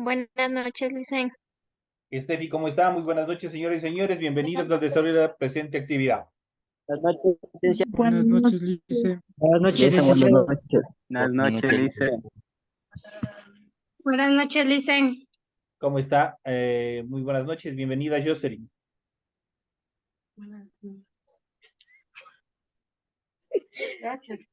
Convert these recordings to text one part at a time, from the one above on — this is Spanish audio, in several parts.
Buenas noches, Licen. Estefi, ¿cómo está? Muy buenas noches, señores y señores. Bienvenidos al desarrollo de la presente actividad. Buenas noches, licenciado. Buenas noches, Lice. Buenas noches, Lice, buenas licenciado. noches. Buenas noches, Lice. Buenas noches, Licen. ¿Cómo está? Muy buenas noches. Bienvenida, Jocelyn. Gracias.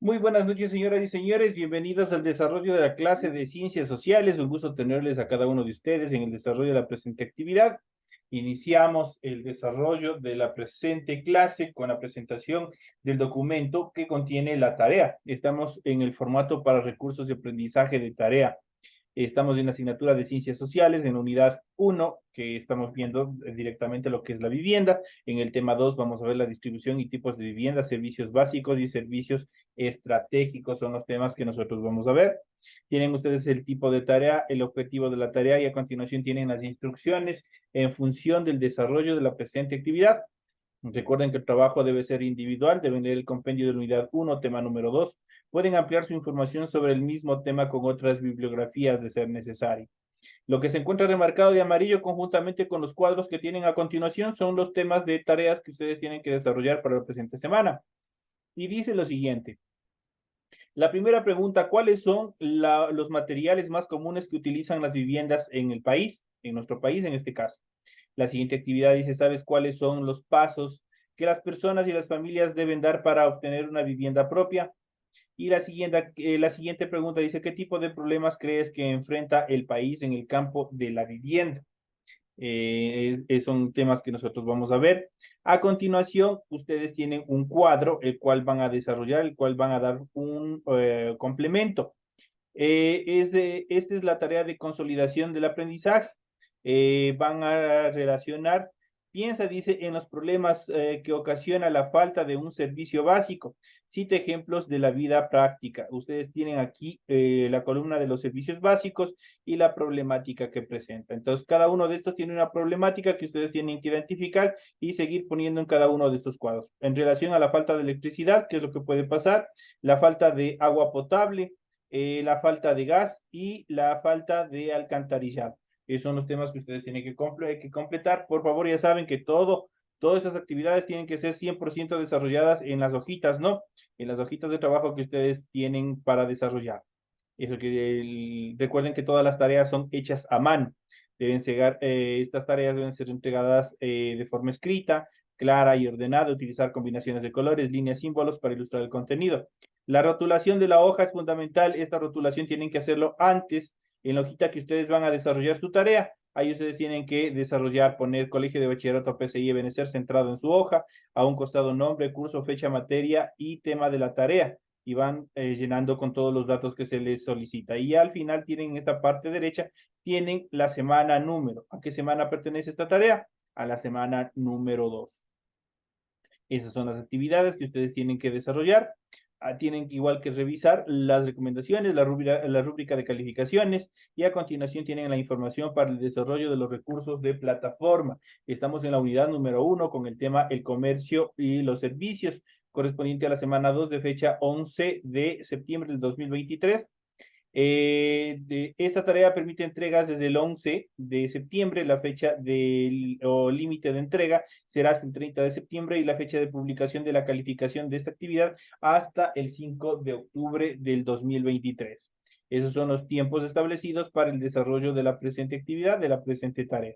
Muy buenas noches, señoras y señores. Bienvenidos al desarrollo de la clase de Ciencias Sociales. Un gusto tenerles a cada uno de ustedes en el desarrollo de la presente actividad. Iniciamos el desarrollo de la presente clase con la presentación del documento que contiene la tarea. Estamos en el formato para recursos de aprendizaje de tarea. Estamos en la asignatura de Ciencias Sociales, en la unidad 1, que estamos viendo directamente lo que es la vivienda. En el tema 2 vamos a ver la distribución y tipos de vivienda, servicios básicos y servicios estratégicos son los temas que nosotros vamos a ver. Tienen ustedes el tipo de tarea, el objetivo de la tarea y a continuación tienen las instrucciones en función del desarrollo de la presente actividad. Recuerden que el trabajo debe ser individual, deben leer el compendio de la unidad 1, tema número 2. Pueden ampliar su información sobre el mismo tema con otras bibliografías de ser necesario. Lo que se encuentra remarcado de amarillo conjuntamente con los cuadros que tienen a continuación son los temas de tareas que ustedes tienen que desarrollar para la presente semana. Y dice lo siguiente. La primera pregunta, ¿cuáles son los materiales más comunes que utilizan las viviendas en el país, en nuestro país en este caso? La siguiente actividad dice, ¿sabes cuáles son los pasos que las personas y las familias deben dar para obtener una vivienda propia? Y la siguiente pregunta dice, ¿qué tipo de problemas crees que enfrenta el país en el campo de la vivienda? Son temas que nosotros vamos a ver. A continuación, ustedes tienen un cuadro, el cual van a desarrollar, el cual van a dar un complemento. Esta es la tarea de consolidación del aprendizaje. Van a relacionar, piensa, dice, en los problemas que ocasiona la falta de un servicio básico. Cita ejemplos de la vida práctica. Ustedes tienen aquí la columna de los servicios básicos y la problemática que presenta. Entonces, cada uno de estos tiene una problemática que ustedes tienen que identificar y seguir poniendo en cada uno de estos cuadros. En relación a la falta de electricidad, ¿qué es lo que puede pasar? La falta de agua potable, la falta de gas y la falta de alcantarillado. Esos son los temas que ustedes tienen que completar. Por favor, ya saben que todas esas actividades tienen que ser 100% desarrolladas en las hojitas, ¿no? En las hojitas de trabajo que ustedes tienen para desarrollar. Recuerden que todas las tareas son hechas a mano. Estas tareas deben ser entregadas de forma escrita, clara y ordenada, utilizar combinaciones de colores, líneas, símbolos para ilustrar el contenido. La rotulación de la hoja es fundamental. Esta rotulación tienen que hacerlo antes en la hojita que ustedes van a desarrollar su tarea. Ahí ustedes tienen que desarrollar, poner Colegio de Bachillerato PCI Ebenecer centrado en su hoja, a un costado nombre, curso, fecha, materia y tema de la tarea. Y van llenando con todos los datos que se les solicita. Y al final tienen en esta parte derecha, tienen la semana número. ¿A qué semana pertenece esta tarea? A la semana número 2. Esas son las actividades que ustedes tienen que desarrollar. Tienen igual que revisar las recomendaciones, la rúbrica de calificaciones y a continuación tienen la información para el desarrollo de los recursos de plataforma. Estamos en la unidad número 1 con el tema el comercio y los servicios correspondiente a la semana 2 de fecha 11 de septiembre del 2023. Esta tarea permite entregas desde el 11 de septiembre, la fecha del límite de entrega será hasta el 30 de septiembre y la fecha de publicación de la calificación de esta actividad hasta el 5 de octubre del 2023. Esos son los tiempos establecidos para el desarrollo de la presente actividad, de la presente tarea.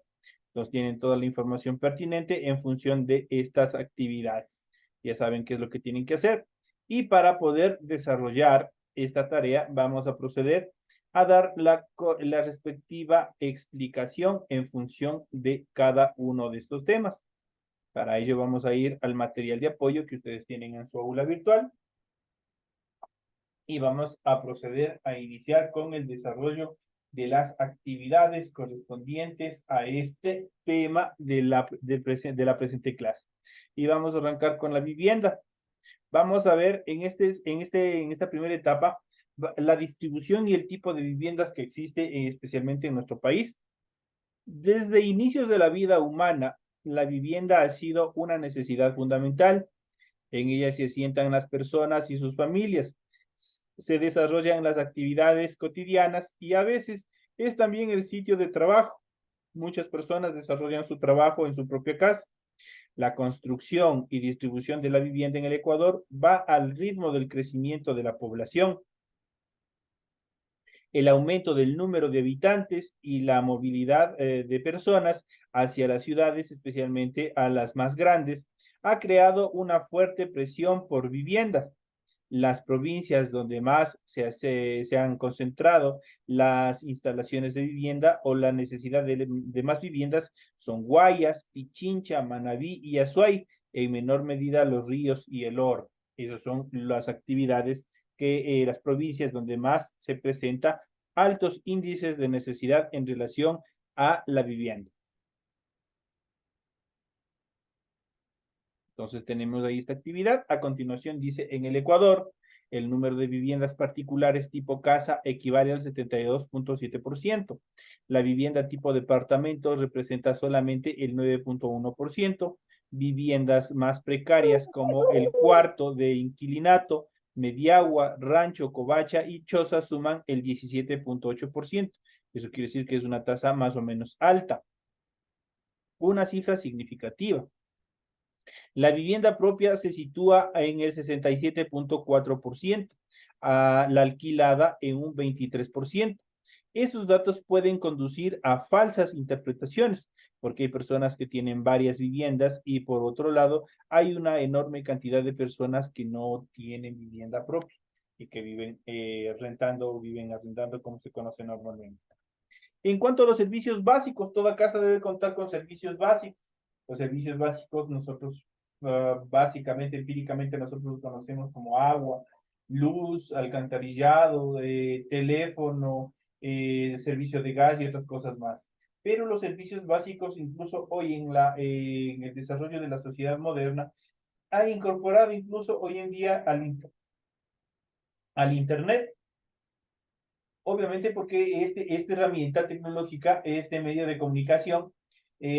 Entonces tienen toda la información pertinente en función de estas actividades. Ya saben qué es lo que tienen que hacer. Y para poder desarrollar esta tarea, vamos a proceder a dar la respectiva explicación en función de cada uno de estos temas. Para ello vamos a ir al material de apoyo que ustedes tienen en su aula virtual y vamos a proceder a iniciar con el desarrollo de las actividades correspondientes a este tema de la presente clase. Y vamos a arrancar con la vivienda. Vamos a ver en esta primera etapa la distribución y el tipo de viviendas que existe especialmente en nuestro país. Desde inicios de la vida humana, la vivienda ha sido una necesidad fundamental. En ella se asientan las personas y sus familias. Se desarrollan las actividades cotidianas y a veces es también el sitio de trabajo. Muchas personas desarrollan su trabajo en su propia casa. La construcción y distribución de la vivienda en el Ecuador va al ritmo del crecimiento de la población. El aumento del número de habitantes y la movilidad de personas hacia las ciudades, especialmente a las más grandes, ha creado una fuerte presión por vivienda. Las provincias donde más se han concentrado las instalaciones de vivienda o la necesidad de más viviendas son Guayas, Pichincha, Manabí y Azuay, en menor medida Los Ríos y El Oro. Esas son las actividades que las provincias donde más se presenta altos índices de necesidad en relación a la vivienda. Entonces tenemos ahí esta actividad. A continuación dice, en el Ecuador, el número de viviendas particulares tipo casa equivale al 72.7%. La vivienda tipo departamento representa solamente el 9.1%. Viviendas más precarias como el cuarto de inquilinato, mediagua, rancho, covacha y choza suman el 17.8%. Eso quiere decir que es una tasa más o menos alta. Una cifra significativa. La vivienda propia se sitúa en el 67.4%, la alquilada en un 23%. Esos datos pueden conducir a falsas interpretaciones, porque hay personas que tienen varias viviendas y por otro lado hay una enorme cantidad de personas que no tienen vivienda propia y que viven rentando o viven arrendando, como se conoce normalmente. En cuanto a los servicios básicos, toda casa debe contar con servicios básicos. Los servicios básicos nosotros básicamente, empíricamente nosotros los conocemos como agua, luz, alcantarillado, teléfono, servicio de gas y otras cosas más. Pero los servicios básicos, incluso hoy en el desarrollo de la sociedad moderna, ha incorporado incluso hoy en día al Internet. Obviamente porque esta herramienta tecnológica, este medio de comunicación,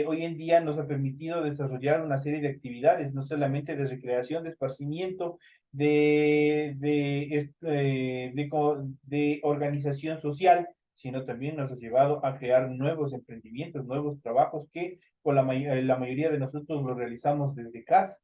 hoy en día nos ha permitido desarrollar una serie de actividades, no solamente de recreación, de esparcimiento, de organización social, sino también nos ha llevado a crear nuevos emprendimientos, nuevos trabajos que con la mayoría de nosotros lo realizamos desde casa.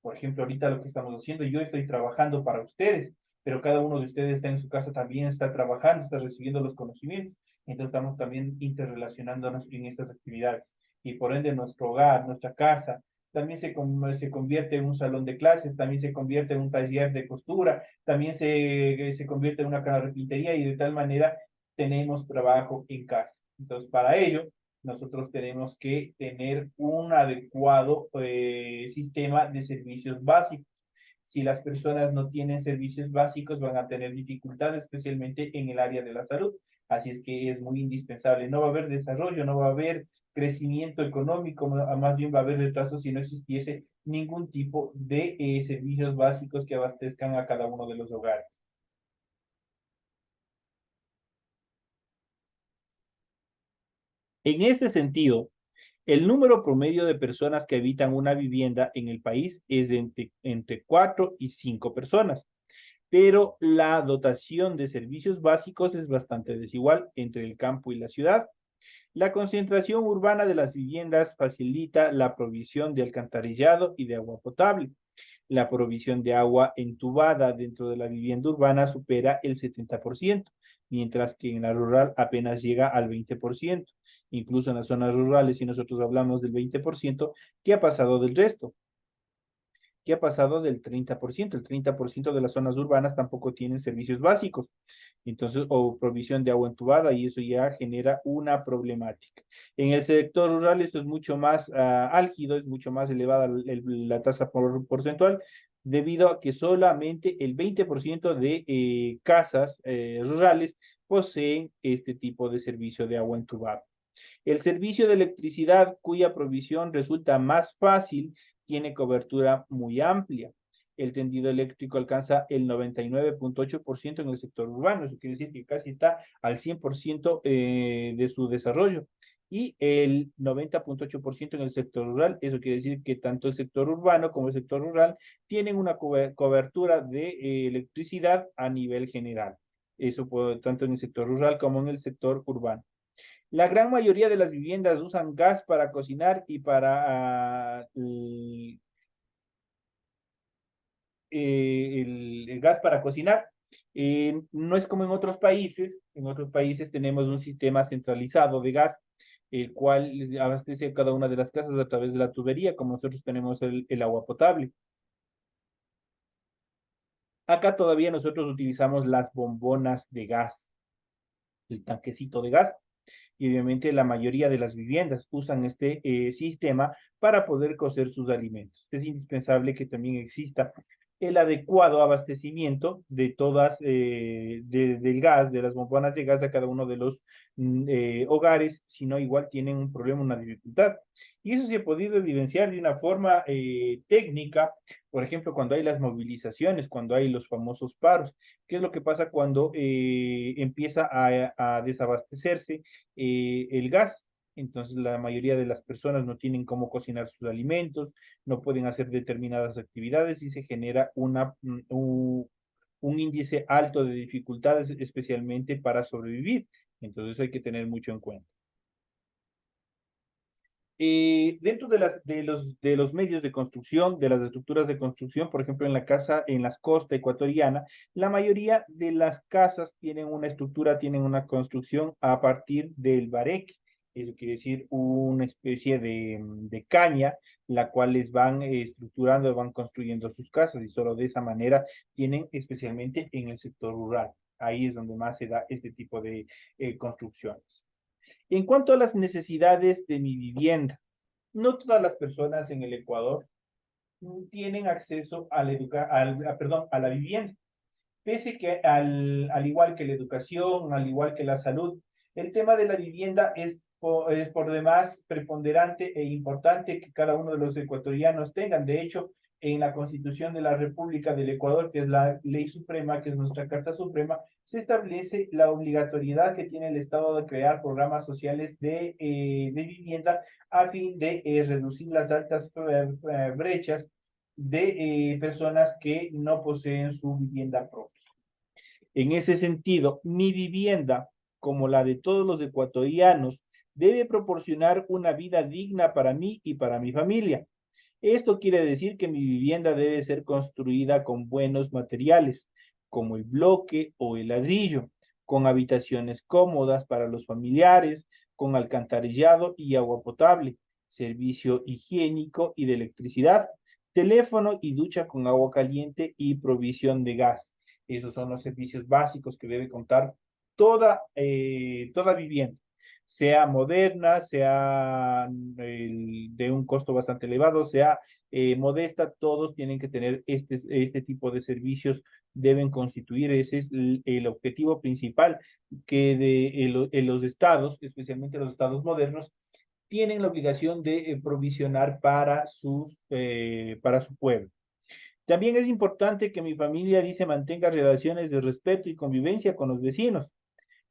Por ejemplo, ahorita lo que estamos haciendo, yo estoy trabajando para ustedes, pero cada uno de ustedes está en su casa también, está trabajando, está recibiendo los conocimientos. Entonces estamos también interrelacionándonos en estas actividades. Y por ende nuestro hogar, nuestra casa, también se convierte en un salón de clases, también se convierte en un taller de costura, también se convierte en una carpintería y de tal manera tenemos trabajo en casa. Entonces, para ello, nosotros tenemos que tener un adecuado sistema de servicios básicos. Si las personas no tienen servicios básicos, van a tener dificultades, especialmente en el área de la salud. Así es que es muy indispensable. No va a haber desarrollo, no va a haber crecimiento económico, más bien va a haber retraso si no existiese ningún tipo de servicios básicos que abastezcan a cada uno de los hogares. En este sentido, el número promedio de personas que habitan una vivienda en el país es de entre 4 y 5 personas, pero la dotación de servicios básicos es bastante desigual entre el campo y la ciudad. La concentración urbana de las viviendas facilita la provisión de alcantarillado y de agua potable. La provisión de agua entubada dentro de la vivienda urbana supera el 70%, mientras que en la rural apenas llega al 20%. Incluso en las zonas rurales, si nosotros hablamos del 20%, ¿qué ha pasado del resto? que ha pasado del 30%. El 30% de las zonas urbanas tampoco tienen servicios básicos, entonces, o provisión de agua entubada, y eso ya genera una problemática. En el sector rural esto es mucho más álgido, es mucho más elevada la tasa porcentual, debido a que solamente el 20% de casas rurales poseen este tipo de servicio de agua entubada. El servicio de electricidad, cuya provisión resulta más fácil, tiene cobertura muy amplia. El tendido eléctrico alcanza el 99,8% en el sector urbano. Eso quiere decir que casi está al 100% de su desarrollo. Y el 90,8% en el sector rural. Eso quiere decir que tanto el sector urbano como el sector rural tienen una cobertura de electricidad a nivel general. Eso tanto en el sector rural como en el sector urbano. La gran mayoría de las viviendas usan gas para cocinar y para el gas para cocinar. No es como en otros países. En otros países tenemos un sistema centralizado de gas, el cual abastece a cada una de las casas a través de la tubería, como nosotros tenemos el agua potable. Acá todavía nosotros utilizamos las bombonas de gas, el tanquecito de gas, y obviamente la mayoría de las viviendas usan este sistema para poder cocer sus alimentos. Es indispensable que también exista el adecuado abastecimiento de todas, del gas, de las bombonas de gas a cada uno de los hogares, si no igual tienen un problema, una dificultad. Y eso se ha podido evidenciar de una forma técnica, por ejemplo, cuando hay las movilizaciones, cuando hay los famosos paros. ¿Qué es lo que pasa cuando empieza a desabastecerse el gas? Entonces la mayoría de las personas no tienen cómo cocinar sus alimentos, no pueden hacer determinadas actividades y se genera un índice alto de dificultades, especialmente para sobrevivir. Entonces hay que tener mucho en cuenta. Dentro de los medios de construcción, de las estructuras de construcción, por ejemplo, en la casa, en las costas ecuatoriana, la mayoría de las casas tienen una estructura, tienen una construcción a partir del bareque. Eso quiere decir una especie de caña, la cual les van estructurando, van construyendo sus casas, y solo de esa manera tienen, especialmente en el sector rural. Ahí es donde más se da este tipo de construcciones. En cuanto a las necesidades de mi vivienda, no todas las personas en el Ecuador tienen acceso a la vivienda, pese que al igual que la educación, al igual que la salud, el tema de la vivienda es por demás preponderante e importante que cada uno de los ecuatorianos tengan. De hecho, en la Constitución de la República del Ecuador, que es la ley suprema, que es nuestra Carta Suprema, se establece la obligatoriedad que tiene el Estado de crear programas sociales de vivienda a fin de reducir las altas brechas de personas que no poseen su vivienda propia. En ese sentido, mi vivienda, como la de todos los ecuatorianos, debe proporcionar una vida digna para mí y para mi familia. Esto quiere decir que mi vivienda debe ser construida con buenos materiales, como el bloque o el ladrillo, con habitaciones cómodas para los familiares, con alcantarillado y agua potable, servicio higiénico y de electricidad, teléfono y ducha con agua caliente y provisión de gas. Esos son los servicios básicos que debe contar toda vivienda, sea moderna, sea de un costo bastante elevado, sea modesta. Todos tienen que tener este tipo de servicios, deben constituir. Ese es el objetivo principal que en los estados, especialmente los estados modernos, tienen la obligación de provisionar para su pueblo. También es importante que mi familia dice mantenga relaciones de respeto y convivencia con los vecinos,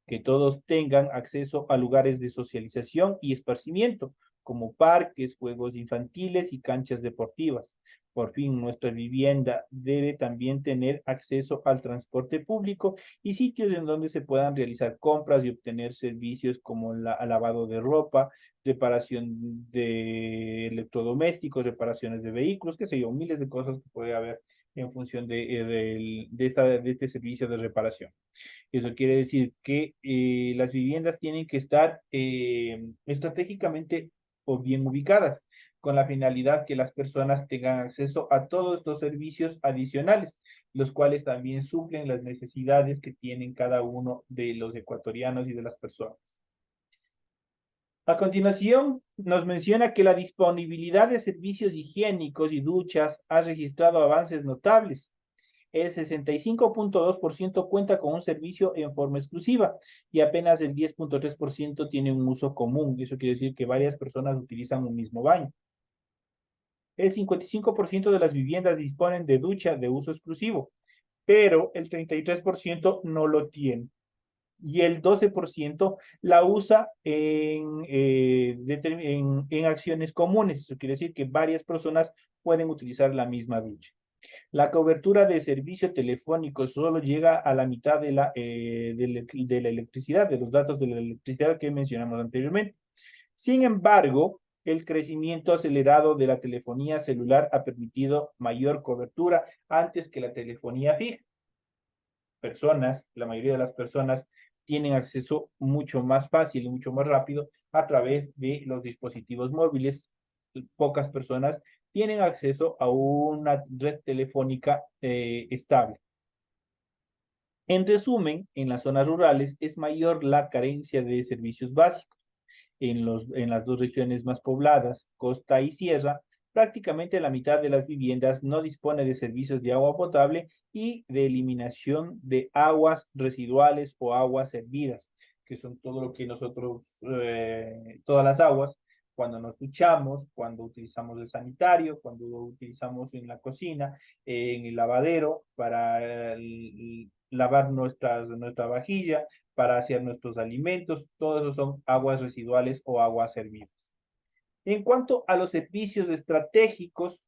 que todos tengan acceso a lugares de socialización y esparcimiento, como parques, juegos infantiles y canchas deportivas. Por fin, nuestra vivienda debe también tener acceso al transporte público y sitios en donde se puedan realizar compras y obtener servicios como lavado de ropa, reparación de electrodomésticos, reparaciones de vehículos, qué sé yo, miles de cosas que puede haber en función de este servicio de reparación. Eso quiere decir que las viviendas tienen que estar estratégicamente o bien ubicadas. con la finalidad que las personas tengan acceso a todos estos servicios adicionales, los cuales también suplen las necesidades que tienen cada uno de los ecuatorianos y de las personas. A continuación, nos menciona que la disponibilidad de servicios higiénicos y duchas ha registrado avances notables. El 65.2% cuenta con un servicio en forma exclusiva y apenas el 10.3% tiene un uso común. Eso quiere decir que varias personas utilizan un mismo baño. El 55% de las viviendas disponen de ducha de uso exclusivo, pero el 33% no lo tiene. Y el 12% la usa en acciones comunes. Eso quiere decir que varias personas pueden utilizar la misma ducha. La cobertura de servicio telefónico solo llega a la mitad de la electricidad, de los datos de la electricidad que mencionamos anteriormente. Sin embargo, el crecimiento acelerado de la telefonía celular ha permitido mayor cobertura antes que la telefonía fija. La mayoría de las personas tienen acceso mucho más fácil y mucho más rápido a través de los dispositivos móviles. Pocas personas tienen acceso a una red telefónica estable. En resumen, en las zonas rurales es mayor la carencia de servicios básicos. En las dos regiones más pobladas, costa y sierra, prácticamente la mitad de las viviendas no dispone de servicios de agua potable y de eliminación de aguas residuales o aguas hervidas, que son todo lo que nosotros, todas las aguas, cuando nos duchamos, cuando utilizamos el sanitario, cuando utilizamos en la cocina, en el lavadero, para lavar nuestra vajilla, para hacer nuestros alimentos, todos esos son aguas residuales o aguas hervidas. En cuanto a los servicios estratégicos,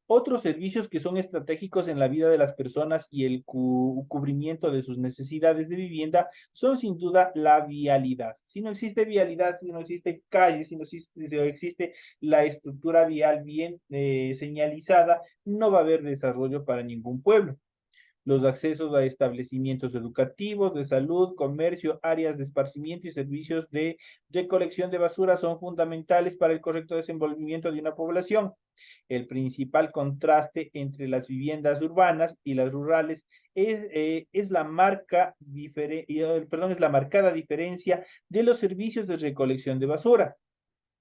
otros servicios que son estratégicos en la vida de las personas y el cubrimiento de sus necesidades de vivienda son sin duda la vialidad. Si no existe vialidad, si no existe calle, si no existe la estructura vial bien señalizada, no va a haber desarrollo para ningún pueblo. Los accesos a establecimientos educativos, de salud, comercio, áreas de esparcimiento y servicios de recolección de basura son fundamentales para el correcto desenvolvimiento de una población. El principal contraste entre las viviendas urbanas y las rurales es la marcada diferencia de los servicios de recolección de basura.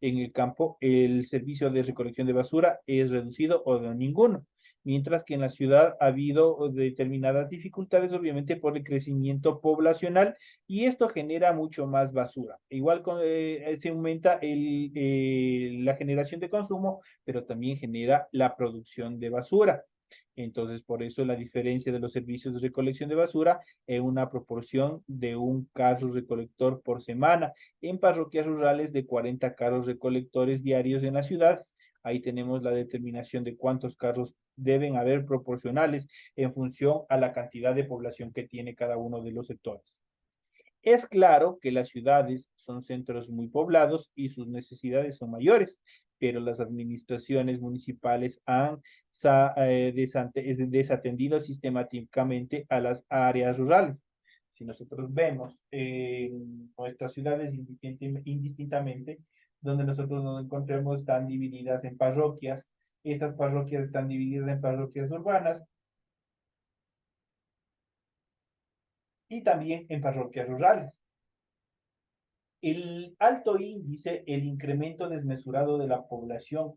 En el campo, el servicio de recolección de basura es reducido o de ninguno, mientras que en la ciudad ha habido determinadas dificultades, obviamente por el crecimiento poblacional, y esto genera mucho más basura. Igual se aumenta la generación de consumo, pero también genera la producción de basura. Entonces, por eso la diferencia de los servicios de recolección de basura es una proporción de un carro recolector por semana. En parroquias rurales de 40 carros recolectores diarios en las ciudades. Ahí tenemos la determinación de cuántos carros deben haber proporcionales en función a la cantidad de población que tiene cada uno de los sectores. Es claro que las ciudades son centros muy poblados y sus necesidades son mayores, pero las administraciones municipales han desatendido sistemáticamente a las áreas rurales. Si nosotros vemos nuestras ciudades indistintamente, donde nosotros nos encontremos, están divididas en parroquias. Estas parroquias están divididas en parroquias urbanas y también en parroquias rurales. El alto índice, el incremento desmesurado de la población,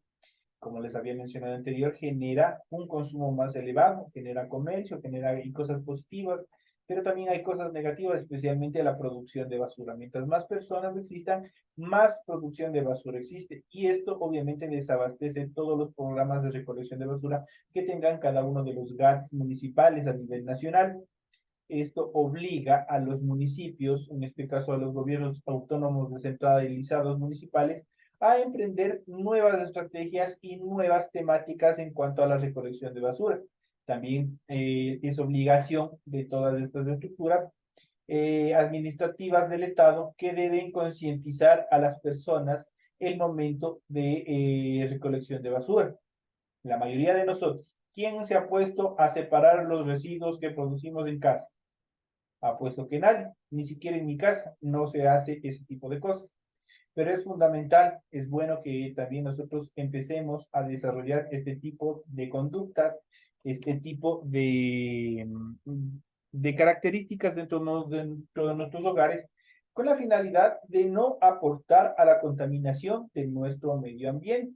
como les había mencionado anterior, genera un consumo más elevado, genera comercio, genera cosas positivas, pero también hay cosas negativas, especialmente la producción de basura. Mientras más personas existan, más producción de basura existe. Y esto obviamente desabastece todos los programas de recolección de basura que tengan cada uno de los GATS municipales a nivel nacional. Esto obliga a los municipios, en este caso a los gobiernos autónomos descentralizados municipales, a emprender nuevas estrategias y nuevas temáticas en cuanto a la recolección de basura. También es obligación de todas estas estructuras administrativas del Estado que deben concientizar a las personas el momento de recolección de basura. La mayoría de nosotros, ¿quién se ha puesto a separar los residuos que producimos en casa? Apuesto que nadie, ni siquiera en mi casa, no se hace ese tipo de cosas. pero es fundamental, es bueno que también nosotros empecemos a desarrollar este tipo de conductas, este tipo de características dentro de nuestros hogares, con la finalidad de no aportar a la contaminación de nuestro medio ambiente.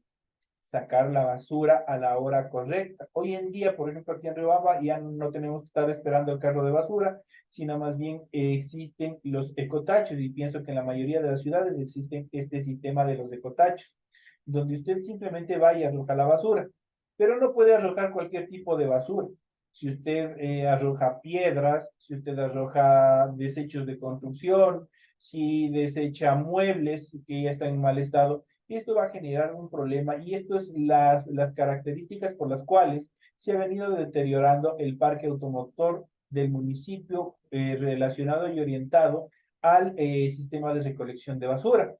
Sacar la basura a la hora correcta. Hoy en día, por ejemplo, aquí en Riobamba ya no tenemos que estar esperando el carro de basura, sino más bien existen los ecotachos, y pienso que en la mayoría de las ciudades existen este sistema de los ecotachos, donde usted simplemente va y arroja la basura, pero no puede arrojar cualquier tipo de basura. Si usted arroja piedras, si usted arroja desechos de construcción, si desecha muebles que ya están en mal estado, esto va a generar un problema, y esto es las características por las cuales se ha venido deteriorando el parque automotor del municipio relacionado y orientado al sistema de recolección de basura.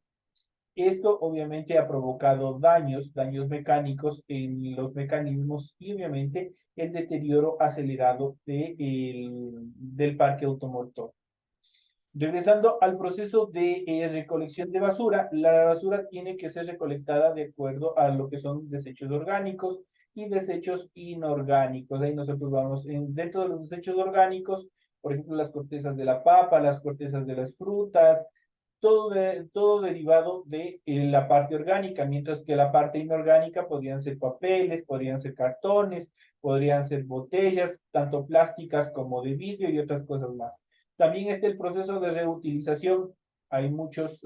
Esto obviamente ha provocado daños mecánicos en los mecanismos, y obviamente el deterioro acelerado del parque automotor. Regresando al proceso de recolección de basura, la basura tiene que ser recolectada de acuerdo a lo que son desechos orgánicos y desechos inorgánicos. Ahí nosotros vamos dentro de los desechos orgánicos, por ejemplo, las cortezas de la papa, las cortezas de las frutas, todo derivado de la parte orgánica, mientras que la parte inorgánica podrían ser papeles, podrían ser cartones, podrían ser botellas, tanto plásticas como de vidrio y otras cosas más. También está el proceso de reutilización. Hay muchos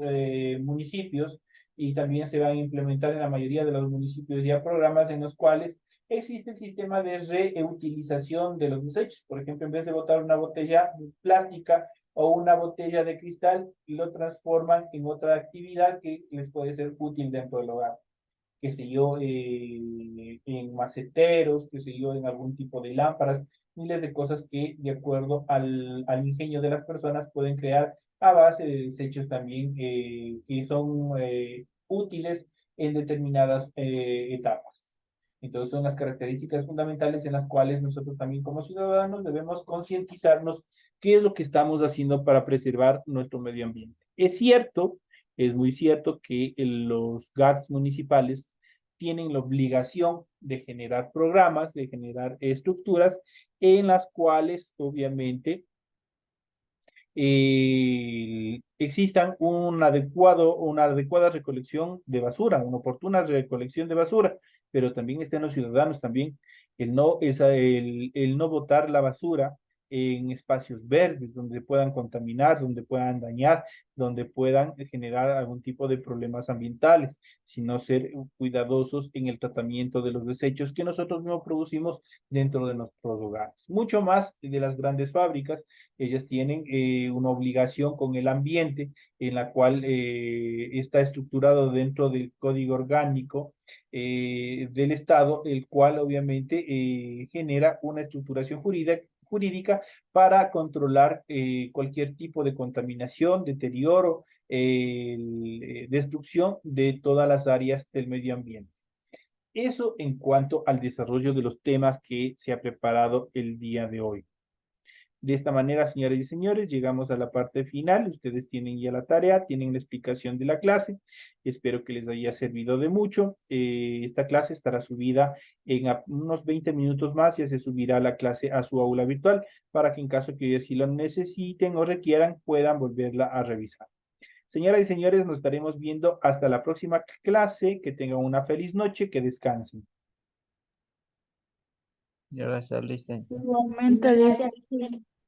municipios, y también se van a implementar en la mayoría de los municipios ya programas en los cuales existe el sistema de reutilización de los desechos. Por ejemplo, en vez de botar una botella plástica o una botella de cristal, lo transforman en otra actividad que les puede ser útil dentro del hogar. Qué sé yo, en maceteros, qué sé yo, en algún tipo de lámparas, miles de cosas que, de acuerdo al ingenio de las personas, pueden crear a base de desechos también que son útiles en determinadas etapas. Entonces son las características fundamentales en las cuales nosotros también como ciudadanos debemos concientizarnos qué es lo que estamos haciendo para preservar nuestro medio ambiente. Es cierto, es muy cierto que los GATS municipales tienen la obligación de generar programas, de generar estructuras en las cuales obviamente existan una adecuada recolección de basura, una oportuna recolección de basura, pero también están los ciudadanos también el no botar la basura en espacios verdes donde puedan contaminar, donde puedan dañar, donde puedan generar algún tipo de problemas ambientales, sino ser cuidadosos en el tratamiento de los desechos que nosotros mismos producimos dentro de nuestros hogares. Mucho más de las grandes fábricas, ellas tienen una obligación con el ambiente, en la cual está estructurado dentro del código orgánico del Estado, el cual obviamente genera una estructuración jurídica para controlar cualquier tipo de contaminación, deterioro, destrucción de todas las áreas del medio ambiente. Eso en cuanto al desarrollo de los temas que se ha preparado el día de hoy. De esta manera, señoras y señores, llegamos a la parte final. Ustedes tienen ya la tarea, tienen la explicación de la clase. Espero que les haya servido de mucho. Esta clase estará subida en unos 20 minutos más. Ya se subirá la clase a su aula virtual para que en caso que así lo necesiten o requieran, puedan volverla a revisar. Señoras y señores, nos estaremos viendo hasta la próxima clase. Que tengan una feliz noche, que descansen. Gracias, Listen. Igualmente, Alicia.